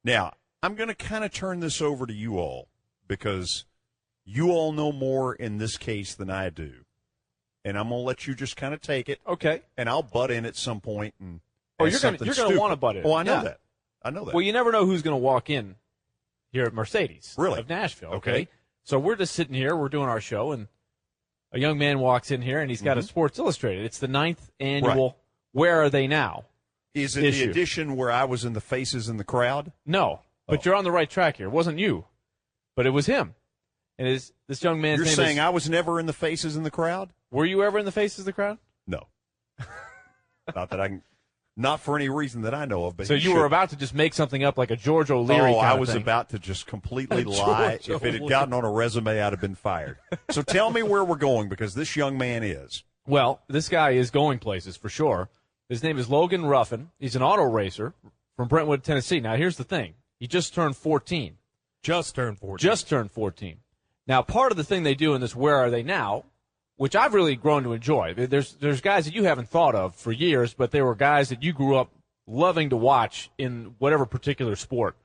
Now, I'm going to kind of turn this over to you all because you all know more in this case than I do. And I'm going to let you just kind of take it. Okay. And I'll butt in at some point and you're going to want to butt in. Oh, I know that. I know that. Well, you never know who's going to walk in here at Mercedes of Nashville. Okay. So we're just sitting here. We're doing our show, and a young man walks in here, and he's got a Sports Illustrated. It's the 9th annual Where Are They Now? Is it the edition where I was in the faces in the crowd? No, but you're on the right track here. It wasn't you, but it was him. And this young man's name is... You're saying I was never in the faces in the crowd? Were you ever in the faces of the crowd? No. Not that I can... Not for any reason that I know of. But so you were about to just make something up like a George O'Leary kind I of was thing. about to just completely lie. If it had gotten on a resume, I'd have been fired. So tell me where we're going, because this young man is. Well, this guy is going places for sure. His name is Logan Ruffin. He's an auto racer from Brentwood, Tennessee. Now, here's the thing. He just turned 14. Just turned 14. Now, part of the thing they do in this Where Are They Now, which I've really grown to enjoy. There's guys that you haven't thought of for years, but they were guys that you grew up loving to watch in whatever particular sport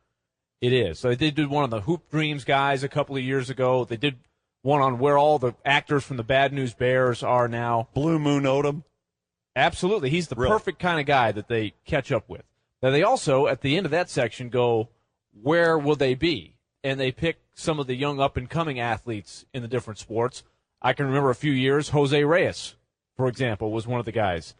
it is. So they did one on the Hoop Dreams guys a couple of years ago. They did one on where all the actors from the Bad News Bears are now. Blue Moon Odom. Absolutely. He's the perfect kind of guy that they catch up with. Now, they also, at the end of that section, go, where will they be? And they pick some of the young up-and-coming athletes in the different sports. I can remember a few years, Jose Reyes, for example, was one of the guys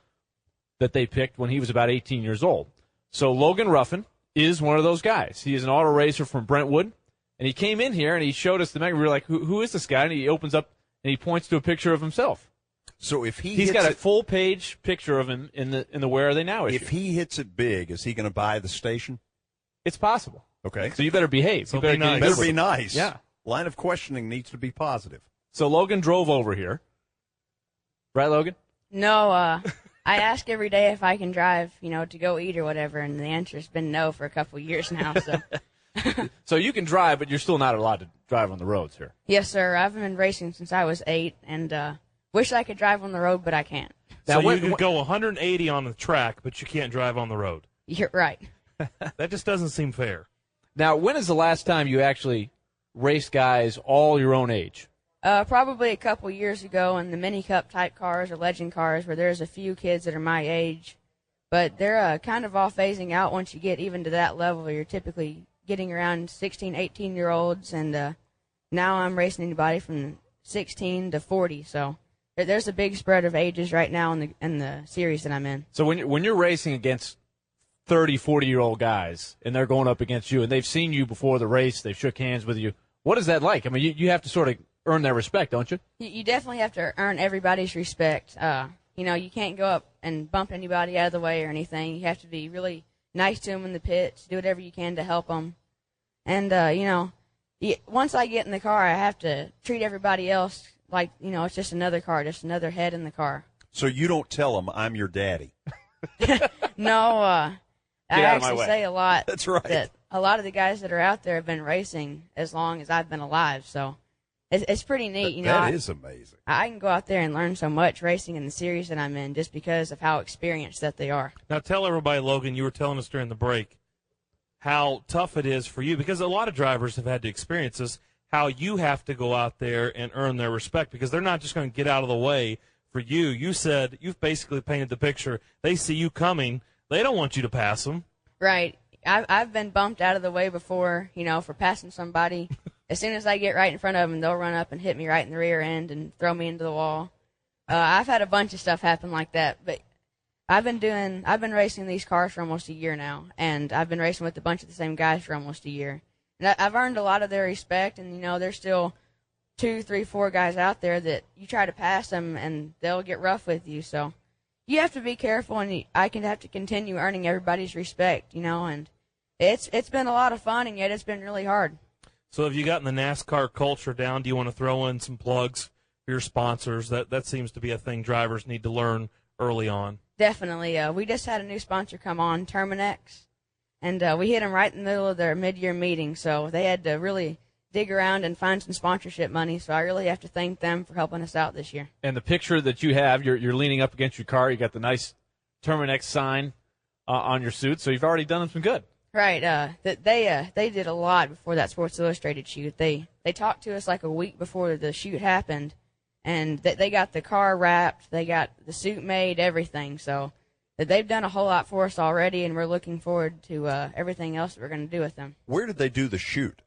that they picked when he was about 18 years old. So Logan Ruffin is one of those guys. He is an auto racer from Brentwood, and he came in here and he showed us the magazine. We were like, who is this guy? And he opens up and he points to a picture of himself. So if he's got a full-page picture of him in the Where Are They Now issue. If he hits it big, is he going to buy the station? It's possible. Okay. So you better behave. So you better be nice. Yeah. Line of questioning needs to be positive. So Logan drove over here. Right, Logan? No, I ask every day if I can drive, to go eat or whatever, and the answer's been no for a couple of years now. So, so you can drive, but you're still not allowed to drive on the roads here. Yes, sir. I've been racing since I was 8, and wish I could drive on the road, but I can't. Now, so you can go 180 on the track, but you can't drive on the road. You're right. That just doesn't seem fair. Now, when is the last time you actually raced guys all your own age? Probably a couple years ago in the mini cup type cars or legend cars, where there's a few kids that are my age, but they're kind of all phasing out once you get even to that level. You're typically getting around 16, 18-year-olds, and now I'm racing anybody from 16 to 40. So there's a big spread of ages right now in the series that I'm in. So when you're racing against 30, 40-year-old guys, and they're going up against you, and they've seen you before the race, they've shook hands with you, what is that like? I mean, you have to sort of earn their respect, don't you? You definitely have to earn everybody's respect. You can't go up and bump anybody out of the way or anything. You have to be really nice to them in the pits, do whatever you can to help them. And, once I get in the car, I have to treat everybody else like, it's just another car, just another head in the car. So you don't tell them I'm your daddy? No, I actually say a lot. That's right. That a lot of the guys that are out there have been racing as long as I've been alive, so it's pretty neat. That is amazing. I can go out there and learn so much racing in the series that I'm in just because of how experienced that they are. Now tell everybody, Logan, you were telling us during the break how tough it is for you, because a lot of drivers have had to experience this, how you have to go out there and earn their respect, because they're not just going to get out of the way for you. You said you've basically painted the picture. They see you coming. They don't want you to pass them. Right. I've been bumped out of the way before, for passing somebody. As soon as I get right in front of them, they'll run up and hit me right in the rear end and throw me into the wall. I've had a bunch of stuff happen like that, but I've been racing these cars for almost a year now, and I've been racing with a bunch of the same guys for almost a year. And I've earned a lot of their respect, and, there's still 2, 3, 4 guys out there that you try to pass them, and they'll get rough with you. So you have to be careful, and I can have to continue earning everybody's respect, and it's been a lot of fun, and yet it's been really hard. So have you gotten the NASCAR culture down? Do you want to throw in some plugs for your sponsors? That seems to be a thing drivers need to learn early on. Definitely. We just had a new sponsor come on, Terminex, and we hit them right in the middle of their mid-year meeting, so they had to really dig around and find some sponsorship money, so I really have to thank them for helping us out this year. And the picture that you have, you're leaning up against your car. You got the nice Terminex sign on your suit, so you've already done them some good. Right. They did a lot before that Sports Illustrated shoot. They talked to us like a week before the shoot happened, and they got the car wrapped, they got the suit made, everything. So they've done a whole lot for us already, and we're looking forward to everything else that we're going to do with them. Where did they do the shoot?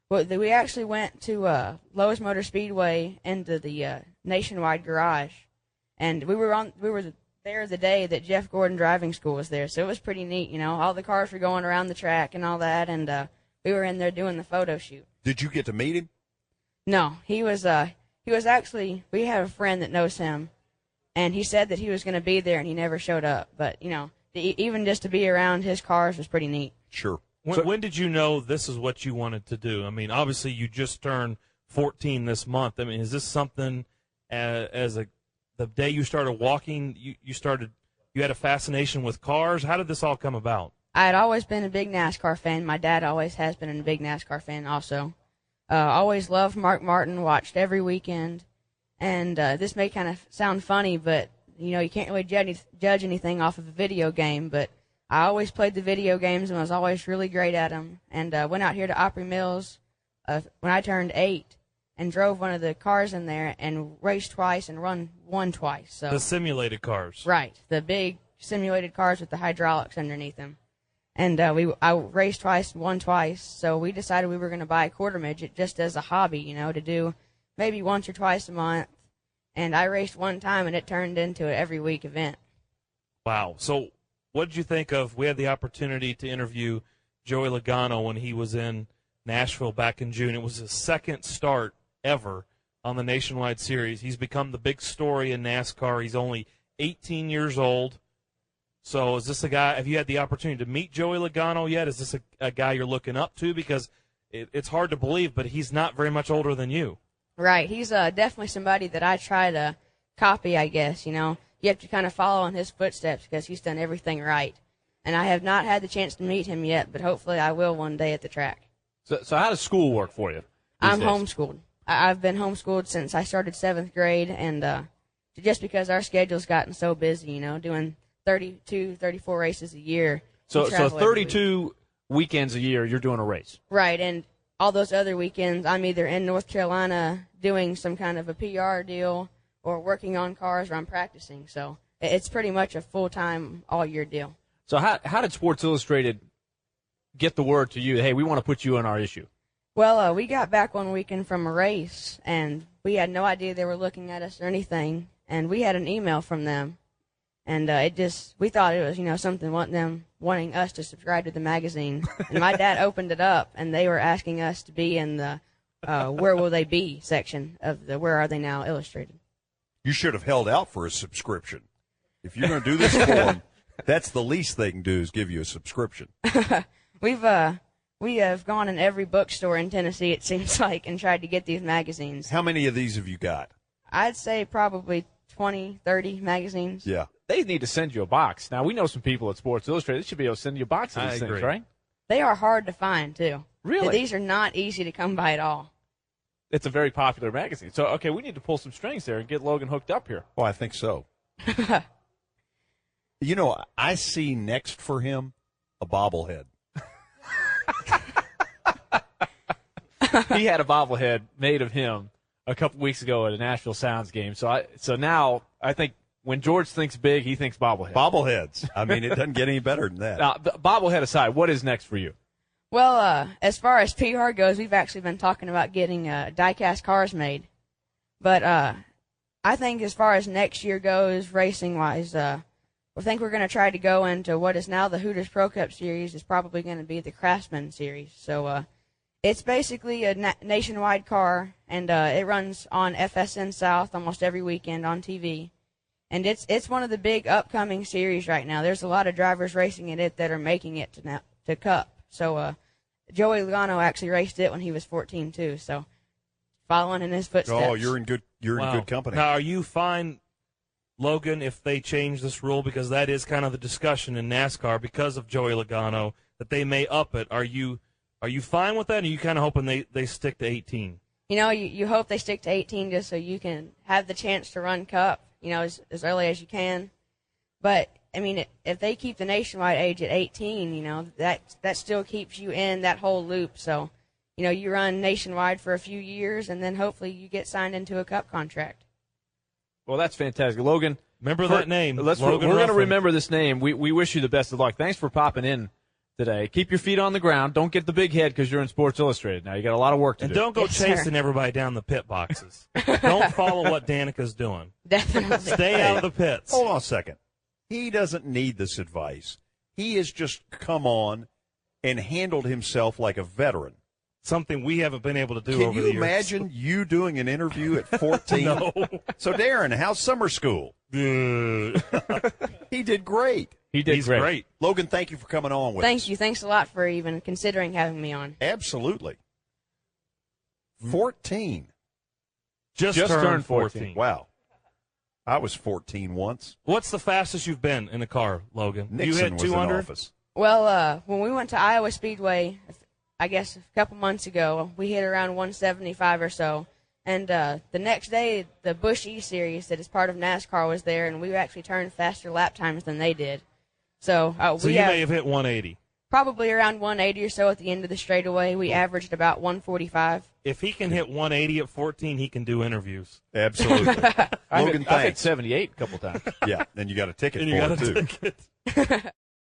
Well, we actually went to Lowe's Motor Speedway into the Nationwide garage, and we were there the day that Jeff Gordon Driving School was there, so it was pretty neat. You know, all the cars were going around the track and all that, and we were in there doing the photo shoot. Did you get to meet him? No, he was actually, we have a friend that knows him, and he said that he was going to be there, and he never showed up. But you know, even just to be around his cars was pretty neat. Sure. When did you know this is what you wanted to do? I mean, obviously you just turned 14 this month. I mean, is this something the day you started walking, you had a fascination with cars? How did this all come about? I had always been a big NASCAR fan. My dad always has been a big NASCAR fan also. Always loved Mark Martin, watched every weekend. And this may kind of sound funny, but, you know, you can't really judge anything off of a video game, but I always played the video games and was always really great at them. And went out here to Opry Mills when I turned 8 and drove one of the cars in there and raced twice and won twice. So the simulated cars. Right, the big simulated cars with the hydraulics underneath them. And I raced twice, won twice. So we decided we were going to buy a quarter midget just as a hobby, you know, to do maybe once or twice a month. And I raced one time, and it turned into an every week event. Wow. So what did you think of? We had the opportunity to interview Joey Logano when he was in Nashville back in June. It was his second start ever on the Nationwide Series. He's become the big story in NASCAR. He's only 18 years old. So is this a guy, have you had the opportunity to meet Joey Logano yet? Is this a guy you're looking up to? Because it's hard to believe, but he's not very much older than you. Right. He's definitely somebody that I try to copy, I guess, you know. You have to kind of follow in his footsteps because he's done everything right. And I have not had the chance to meet him yet, but hopefully I will one day at the track. So how does school work for you? I'm homeschooled. I've been homeschooled since I started 7th grade, and just because our schedule's gotten so busy, you know, doing 32, 34 races a year. So 32 weekends a year, you're doing a race. Right, and all those other weekends, I'm either in North Carolina doing some kind of a PR deal or working on cars or I'm practicing. So it's pretty much a full-time, all-year deal. So how did Sports Illustrated get the word to you, hey, we want to put you on our issue? Well, we got back one weekend from a race, and we had no idea they were looking at us or anything, and we had an email from them. And we thought it was, you know, something wanting us to subscribe to the magazine. And my dad opened it up, and they were asking us to be in the Where Will They Be section of the Where Are They Now Illustrated. You should have held out for a subscription. If you're going to do this for them, that's the least they can do is give you a subscription. We have gone in every bookstore in Tennessee, it seems like, and tried to get these magazines. How many of these have you got? I'd say probably 20, 30 magazines. Yeah. They need to send you a box. Now, we know some people at Sports Illustrated. They should be able to send you a box of these things, right? They are hard to find, too. Really? These are not easy to come by at all. It's a very popular magazine. So, okay, we need to pull some strings there and get Logan hooked up here. Well, I think so. You know, I see next for him a bobblehead. He had a bobblehead made of him a couple weeks ago at a Nashville Sounds game. So now I think when George thinks big, he thinks bobblehead. Bobbleheads. I mean, it doesn't get any better than that. Now, bobblehead aside, what is next for you? Well, as far as PR goes, we've actually been talking about getting die-cast cars made. But I think as far as next year goes, racing-wise, I think we're going to try to go into what is now the Hooters Pro Cup Series. Is probably going to be the Craftsman Series. So it's basically a nationwide car, and it runs on FSN South almost every weekend on TV. And it's one of the big upcoming series right now. There's a lot of drivers racing in it that are making it to Cup. So Joey Logano actually raced it when he was 14 too. So following in his footsteps. Oh, you're in good company. Now, are you fine, Logan, if they change this rule, because that is kind of the discussion in NASCAR because of Joey Logano that they may up it? Are you fine with that? Or are you kind of hoping they stick to 18? You know, you hope they stick to 18 just so you can have the chance to run Cup, you know, as early as you can. But I mean, if they keep the nationwide age at 18, you know, that still keeps you in that whole loop. So, you know, you run nationwide for a few years, and then hopefully you get signed into a Cup contract. Well, that's fantastic. Logan, remember that name. We're going to remember this name. We wish you the best of luck. Thanks for popping in today. Keep your feet on the ground. Don't get the big head because you're in Sports Illustrated. Now, you got a lot of work to do. And don't go chasing everybody down the pit boxes. Don't follow what Danica's doing. Definitely. Stay out of the pits. Hold on a second. He doesn't need this advice. He has just come on and handled himself like a veteran. Something we haven't been able to do Can over the you years. imagine you doing an interview at 14? No. So, Darren, how's summer school? He did great. He's great. Logan, thank you for coming on with us. Thank you. Thanks a lot for even considering having me on. Absolutely. 14. Just turned 14. Wow. I was 14 once. What's the fastest you've been in a car, Logan? Nixon you hit was 200? in office. Well, when we went to Iowa Speedway, I guess a couple months ago, we hit around 175 or so. And the next day, the Busch E-Series that is part of NASCAR was there, and we actually turned faster lap times than they did. So you may have hit 180. Probably around 180 or so at the end of the straightaway. We averaged about 145. If he can hit 180 at 14, he can do interviews. Absolutely. Logan, I've hit thanks. 78 a couple times. Yeah, and you got a ticket And for you got it, a too. ticket.